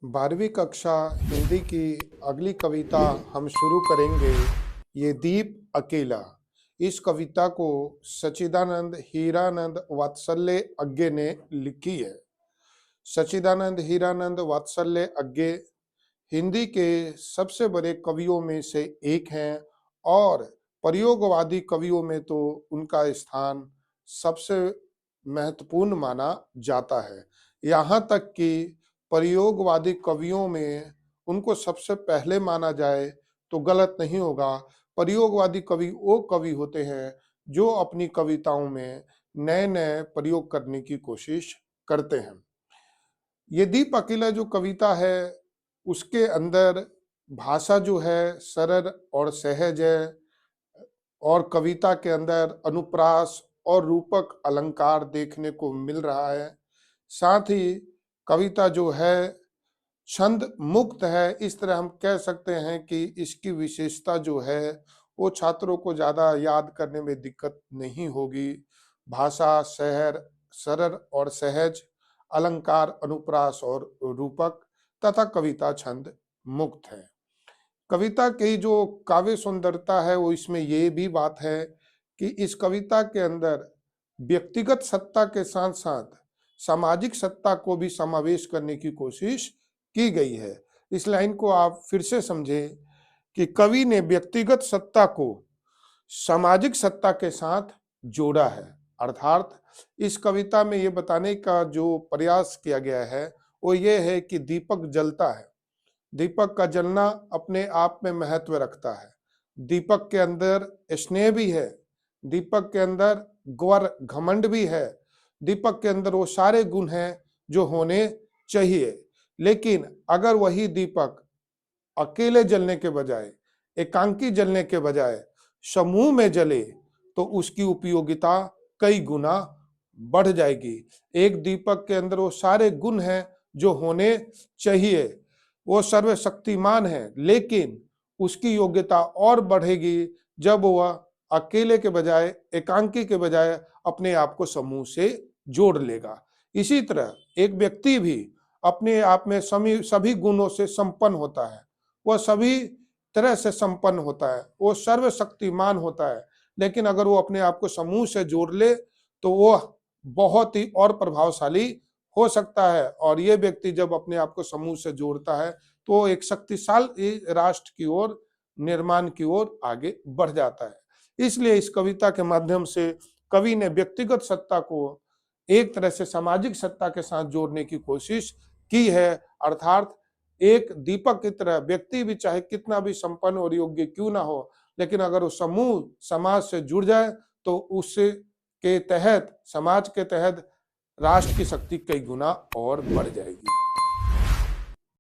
12वीं कक्षा हिंदी की अगली कविता हम शुरू करेंगे। ये दीप अकेला। इस कविता को सच्चिदानंद हीरानंद वात्सल्य अज्ञे ने लिखी है। सच्चिदानंद हीरानंद वात्सल्य अज्ञे हिंदी के सबसे बड़े कवियों में से एक हैं और प्रयोगवादी कवियों में तो उनका स्थान सबसे महत्वपूर्ण माना जाता है। यहाँ तक कि प्रयोगवादी कवियों में उनको सबसे पहले माना जाए तो गलत नहीं होगा। प्रयोगवादी कवि वो कवि होते हैं जो अपनी कविताओं में नए नए प्रयोग करने की कोशिश करते हैं। ये दीप अकेला जो कविता है उसके अंदर भाषा जो है सरल और सहज है और कविता के अंदर अनुप्रास और रूपक अलंकार देखने को मिल रहा है। साथ ही कविता जो है छंद मुक्त है। इस तरह हम कह सकते हैं कि इसकी विशेषता जो है वो छात्रों को ज्यादा याद करने में दिक्कत नहीं होगी। भाषा शहर सरल और सहज, अलंकार अनुप्रास और रूपक तथा कविता छंद मुक्त है। कविता की जो काव्य सुंदरता है वो इसमें ये भी बात है कि इस कविता के अंदर व्यक्तिगत सत्ता के साथ साथ सामाजिक सत्ता को भी समावेश करने की कोशिश की गई है। इस लाइन को आप फिर से समझें कि कवि ने व्यक्तिगत सत्ता को सामाजिक सत्ता के साथ जोड़ा है। अर्थात इस कविता में ये बताने का जो प्रयास किया गया है वो ये है कि दीपक जलता है। दीपक का जलना अपने आप में महत्व रखता है। दीपक के अंदर स्नेह भी है, दीपक के अंदर गौर घमंड भी है, दीपक के अंदर वो सारे गुण हैं जो होने चाहिए। लेकिन अगर वही दीपक अकेले जलने के बजाय, एकांकी जलने के बजाय समूह में जले तो उसकी उपयोगिता कई गुना बढ़ जाएगी। एक दीपक के अंदर वो सारे गुण हैं जो होने चाहिए, वो सर्वशक्तिमान है, लेकिन उसकी योग्यता और बढ़ेगी जब वह अकेले के बजाय, एकांकी के बजाय अपने आप को समूह से जोड़ लेगा। इसी तरह एक व्यक्ति भी अपने आप में सभी गुणों से संपन्न होता है, वह सभी तरह से संपन्न होता है, वो सर्वशक्तिमान होता है, लेकिन अगर वो अपने आप को समूह से जोड़ ले तो वह बहुत ही और प्रभावशाली हो सकता है। और ये व्यक्ति जब अपने आप को समूह से जोड़ता है तो एक शक्तिशाली राष्ट्र की ओर, निर्माण की ओर आगे बढ़ जाता है। इसलिए इस कविता के माध्यम से कवि ने व्यक्तिगत सत्ता को एक तरह से सामाजिक सत्ता के साथ जोड़ने की कोशिश की है। अर्थात एक दीपक की तरह व्यक्ति भी चाहे कितना भी संपन्न और योग्य क्यों ना हो, लेकिन अगर वो समूह समाज से जुड़ जाए तो उससे के तहत, समाज के तहत राष्ट्र की शक्ति कई गुना और बढ़ जाएगी।